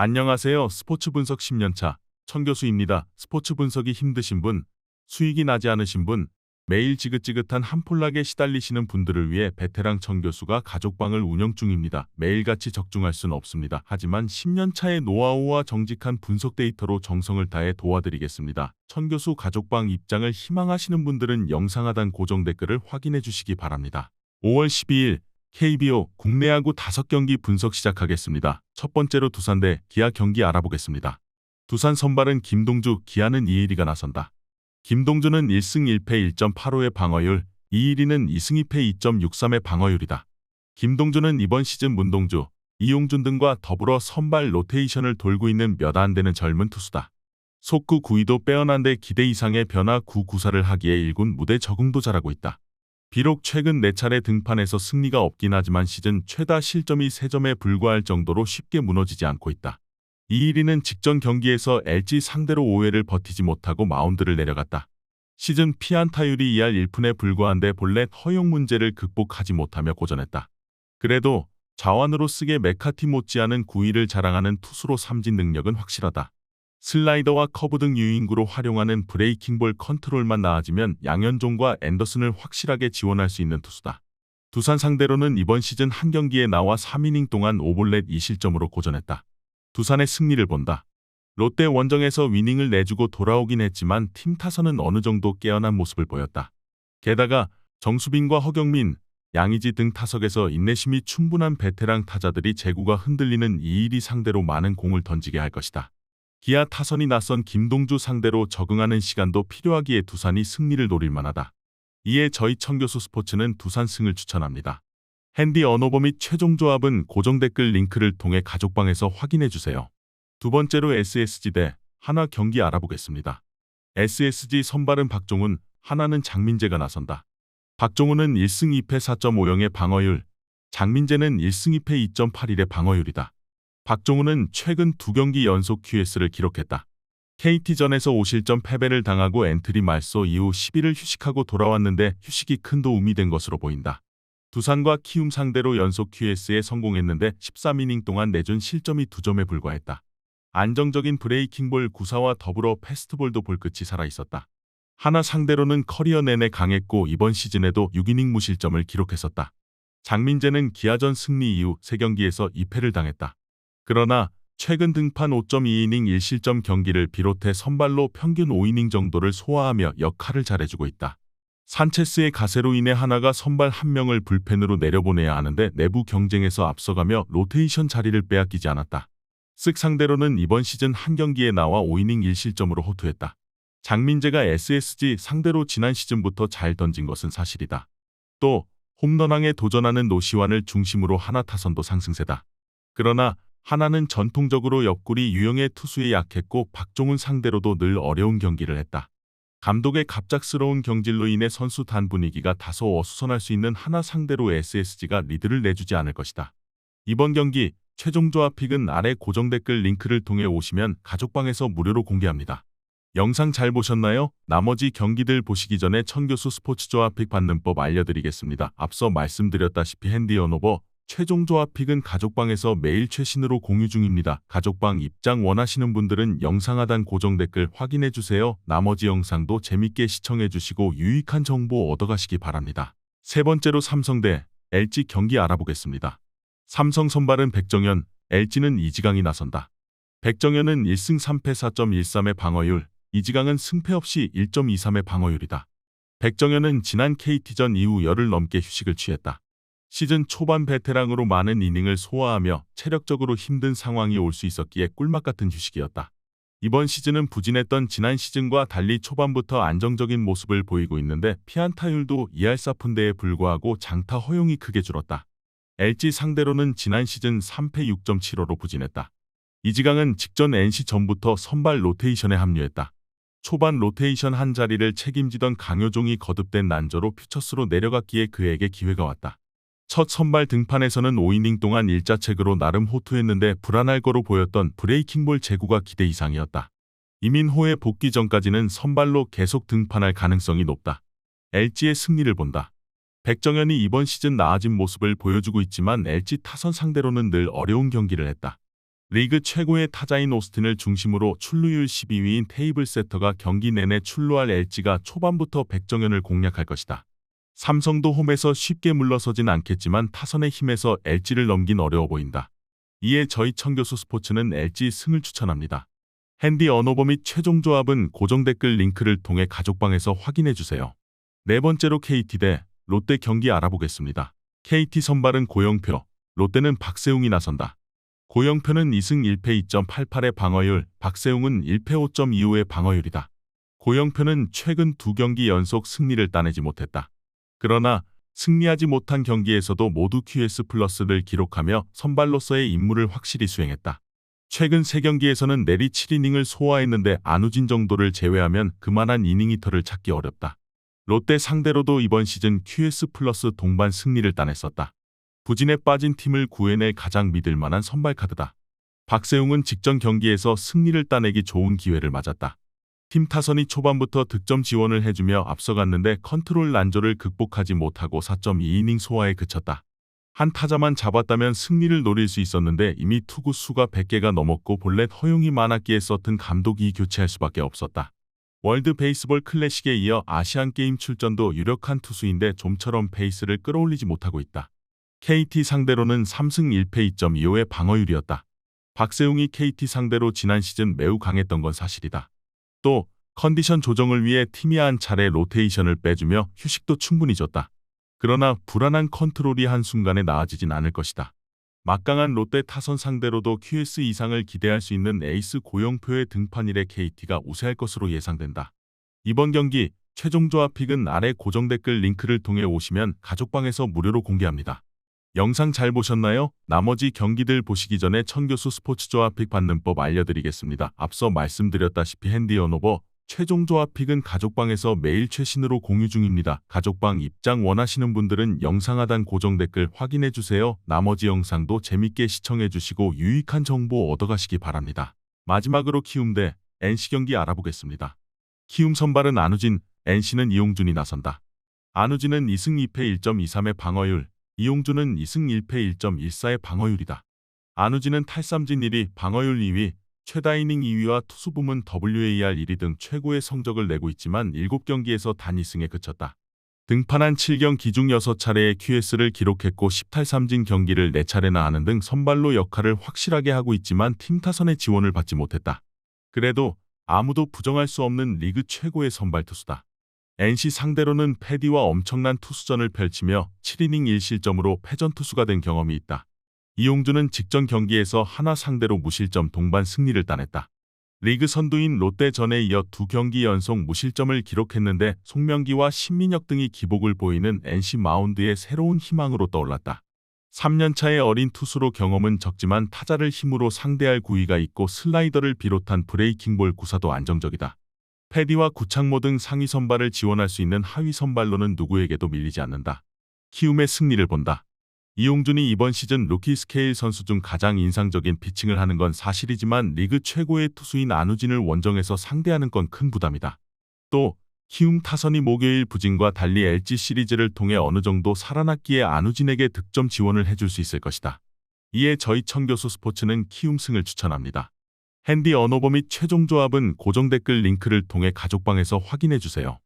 안녕하세요. 스포츠 분석 10년차 천교수입니다. 스포츠 분석이 힘드신 분, 수익이 나지 않으신 분, 매일 지긋지긋한 한폴락에 시달리시는 분들을 위해 베테랑 천교수가 가족방을 운영 중입니다. 매일같이 적중할 수는 없습니다. 하지만 10년차의 노하우와 정직한 분석 데이터로 정성을 다해 도와드리겠습니다. 천교수 가족방 입장을 희망하시는 분들은 영상 하단 고정 댓글을 확인해 주시기 바랍니다. 5월 12일 KBO 국내 야구 5경기 분석 시작하겠습니다. 첫 번째로 두산 대 기아 경기 알아보겠습니다. 두산 선발은 김동주, 기아는 이일이가 나선다. 김동주는 1승 1패 1.85의 방어율, 이일이는 2승 2패 2.63의 방어율이다. 김동주는 이번 시즌 문동주, 이용준 등과 더불어 선발 로테이션을 돌고 있는 몇 안 되는 젊은 투수다. 속구 구위도 빼어난데 기대 이상의 변화 9구사를 하기에 1군 무대 적응도 잘하고 있다. 비록 최근 4차례 등판에서 승리가 없긴 하지만 시즌 최다 실점이 3점에 불과할 정도로 쉽게 무너지지 않고 있다. 이일이는 직전 경기에서 LG 상대로 5회를 버티지 못하고 마운드를 내려갔다. 시즌 피안타율이 2할 1푼에 불과한데 본래 허용 문제를 극복하지 못하며 고전했다. 그래도 자완으로 쓰게 메카티 못지않은 구위를 자랑하는 투수로 삼진 능력은 확실하다. 슬라이더와 커브 등 유인구로 활용하는 브레이킹볼 컨트롤만 나아지면 양현종과 앤더슨을 확실하게 지원할 수 있는 투수다. 두산 상대로는 이번 시즌 한 경기에 나와 3이닝 동안 5볼넷 2실점으로 고전했다. 두산의 승리를 본다. 롯데 원정에서 위닝을 내주고 돌아오긴 했지만 팀 타선은 어느 정도 깨어난 모습을 보였다. 게다가 정수빈과 허경민, 양의지 등 타석에서 인내심이 충분한 베테랑 타자들이 제구가 흔들리는 이일이 상대로 많은 공을 던지게 할 것이다. 기아 타선이 낯선 김동주 상대로 적응하는 시간도 필요하기에 두산이 승리를 노릴 만하다. 이에 저희 천교수 스포츠는 두산 승을 추천합니다. 핸디 언오버 및 최종 조합은 고정 댓글 링크를 통해 가족방에서 확인해주세요. 두 번째로 SSG 대 하나 경기 알아보겠습니다. SSG 선발은 박종훈, 하나는 장민재가 나선다. 박종훈은 1승 2패 4.50의 방어율, 장민재는 1승 2패 2.81의 방어율이다. 박종훈은 최근 2경기 연속 QS를 기록했다. KT전에서 5실점 패배를 당하고 엔트리 말소 이후 10일을 휴식하고 돌아왔는데 휴식이 큰 도움이 된 것으로 보인다. 두산과 키움 상대로 연속 QS에 성공했는데 13이닝 동안 내준 실점이 2점에 불과했다. 안정적인 브레이킹볼 구사와 더불어 패스트볼도 볼끝이 살아있었다. 하나 상대로는 커리어 내내 강했고 이번 시즌에도 6이닝 무실점을 기록했었다. 장민재는 기아전 승리 이후 3경기에서 2패를 당했다. 그러나 최근 등판 5.2이닝 1실점 경기를 비롯해 선발로 평균 5이닝 정도를 소화하며 역할을 잘해주고 있다. 산체스의 가세로 인해 하나가 선발 1명을 불펜으로 내려보내야 하는데 내부 경쟁에서 앞서가며 로테이션 자리를 빼앗기지 않았다. 쓱 상대로는 이번 시즌 한 경기에 나와 5이닝 1실점으로 호투했다. 장민재가 SSG 상대로 지난 시즌부터 잘 던진 것은 사실이다. 또 홈런왕에 도전하는 노시환을 중심으로 하나 타선도 상승세다. 그러나 하나는 전통적으로 옆구리 유형의 투수에 약했고 박종훈 상대로도 늘 어려운 경기를 했다. 감독의 갑작스러운 경질로 인해 선수 단 분위기가 다소 어수선할 수 있는 하나 상대로 SSG가 리드를 내주지 않을 것이다. 이번 경기 최종 조합 픽은 아래 고정 댓글 링크를 통해 오시면 가족방에서 무료로 공개합니다. 영상 잘 보셨나요? 나머지 경기들 보시기 전에 천교수 스포츠 조합 픽 받는 법 알려드리겠습니다. 앞서 말씀드렸다시피 핸디 언오버 최종 조합 픽은 가족방에서 매일 최신으로 공유 중입니다. 가족방 입장 원하시는 분들은 영상 하단 고정 댓글 확인해주세요. 나머지 영상도 재밌게 시청해주시고 유익한 정보 얻어가시기 바랍니다. 세 번째로 삼성 대 LG 경기 알아보겠습니다. 삼성 선발은 백정현, LG는 이지강이 나선다. 백정현은 1승 3패 4.13의 방어율, 이지강은 승패 없이 1.23의 방어율이다. 백정현은 지난 KT전 이후 열흘 넘게 휴식을 취했다. 시즌 초반 베테랑으로 많은 이닝을 소화하며 체력적으로 힘든 상황이 올 수 있었기에 꿀맛 같은 휴식이었다. 이번 시즌은 부진했던 지난 시즌과 달리 초반부터 안정적인 모습을 보이고 있는데 피안타율도 2할 4푼대에 불과하고 장타 허용이 크게 줄었다. LG 상대로는 지난 시즌 3패 6.75로 부진했다. 이지강은 직전 NC전부터 선발 로테이션에 합류했다. 초반 로테이션 한 자리를 책임지던 강효종이 거듭된 난조로 퓨처스로 내려갔기에 그에게 기회가 왔다. 첫 선발 등판에서는 5이닝 동안 일자책으로 나름 호투했는데 불안할 거로 보였던 브레이킹볼 제구가 기대 이상이었다. 이민호의 복귀 전까지는 선발로 계속 등판할 가능성이 높다. LG의 승리를 본다. 백정현이 이번 시즌 나아진 모습을 보여주고 있지만 LG 타선 상대로는 늘 어려운 경기를 했다. 리그 최고의 타자인 오스틴을 중심으로 출루율 12위인 테이블 세터가 경기 내내 출루할 LG가 초반부터 백정현을 공략할 것이다. 삼성도 홈에서 쉽게 물러서진 않겠지만 타선의 힘에서 LG를 넘긴 어려워 보인다. 이에 저희 청교수 스포츠는 LG 승을 추천합니다. 핸디 언어버 및 최종 조합은 고정 댓글 링크를 통해 가족방에서 확인해주세요. 네 번째로 KT 대 롯데 경기 알아보겠습니다. KT 선발은 고영표, 롯데는 박세웅이 나선다. 고영표는 2승 1패 2.88의 방어율, 박세웅은 1패 5.25의 방어율이다. 고영표는 최근 2경기 연속 승리를 따내지 못했다. 그러나 승리하지 못한 경기에서도 모두 QS 플러스를 기록하며 선발로서의 임무를 확실히 수행했다. 최근 3경기에서는 내리 7이닝을 소화했는데 안우진 정도를 제외하면 그만한 이닝히터를 찾기 어렵다. 롯데 상대로도 이번 시즌 QS 플러스 동반 승리를 따냈었다. 부진에 빠진 팀을 구해낼 가장 믿을 만한 선발 카드다. 박세웅은 직전 경기에서 승리를 따내기 좋은 기회를 맞았다. 팀 타선이 초반부터 득점 지원을 해주며 앞서갔는데 컨트롤 난조를 극복하지 못하고 4.2이닝 소화에 그쳤다. 한 타자만 잡았다면 승리를 노릴 수 있었는데 이미 투구 수가 100개가 넘었고 볼넷 허용이 많았기에 서튼 감독이 교체할 수밖에 없었다. 월드 베이스볼 클래식에 이어 아시안게임 출전도 유력한 투수인데 좀처럼 페이스를 끌어올리지 못하고 있다. KT 상대로는 3승 1패 2.25의 방어율이었다. 박세웅이 KT 상대로 지난 시즌 매우 강했던 건 사실이다. 또 컨디션 조정을 위해 팀이 한 차례 로테이션을 빼주며 휴식도 충분히 줬다. 그러나 불안한 컨트롤이 한순간에 나아지진 않을 것이다. 막강한 롯데 타선 상대로도 QS 이상을 기대할 수 있는 에이스 고영표의 등판일에 KT가 우세할 것으로 예상된다. 이번 경기 최종 조합 픽은 아래 고정 댓글 링크를 통해 오시면 가족방에서 무료로 공개합니다. 영상 잘 보셨나요? 나머지 경기들 보시기 전에 천교수 스포츠 조합 픽 받는 법 알려드리겠습니다. 앞서 말씀드렸다시피 핸디 언오버 최종 조합 픽은 가족방에서 매일 최신으로 공유 중입니다. 가족방 입장 원하시는 분들은 영상 하단 고정 댓글 확인해주세요. 나머지 영상도 재밌게 시청해주시고 유익한 정보 얻어가시기 바랍니다. 마지막으로 키움 대 NC 경기 알아보겠습니다. 키움 선발은 안우진, NC는 이용준이 나선다. 안우진은 2승 2패 1.23의 방어율, 이용준은 2승 1패 1.14의 방어율이다. 안우진은 탈삼진 1위, 방어율 2위, 최다 이닝 2위와 투수 부문 WAR 1위 등 최고의 성적을 내고 있지만 7경기에서 단 2승에 그쳤다. 등판한 7경 기중 6차례의 QS를 기록했고 10탈삼진 경기를 4차례나 하는 등 선발로 역할을 확실하게 하고 있지만 팀 타선의 지원을 받지 못했다. 그래도 아무도 부정할 수 없는 리그 최고의 선발 투수다. NC 상대로는 패디와 엄청난 투수전을 펼치며 7이닝 1실점으로 패전 투수가 된 경험이 있다. 이용준은 직전 경기에서 하나 상대로 무실점 동반 승리를 따냈다. 리그 선두인 롯데전에 이어 2경기 연속 무실점을 기록했는데 송명기와 신민혁 등이 기복을 보이는 NC 마운드의 새로운 희망으로 떠올랐다. 3년차의 어린 투수로 경험은 적지만 타자를 힘으로 상대할 구위가 있고 슬라이더를 비롯한 브레이킹볼 구사도 안정적이다. 패디와 구창모 등 상위 선발을 지원할 수 있는 하위 선발로는 누구에게도 밀리지 않는다. 키움의 승리를 본다. 이용준이 이번 시즌 루키 스케일 선수 중 가장 인상적인 피칭을 하는 건 사실이지만 리그 최고의 투수인 안우진을 원정에서 상대하는 건 큰 부담이다. 또 키움 타선이 목요일 부진과 달리 LG 시리즈를 통해 어느 정도 살아났기에 안우진에게 득점 지원을 해줄 수 있을 것이다. 이에 저희 청교수 스포츠는 키움 승을 추천합니다. 핸디 언오버 및 최종 조합은 고정 댓글 링크를 통해 가족방에서 확인해주세요.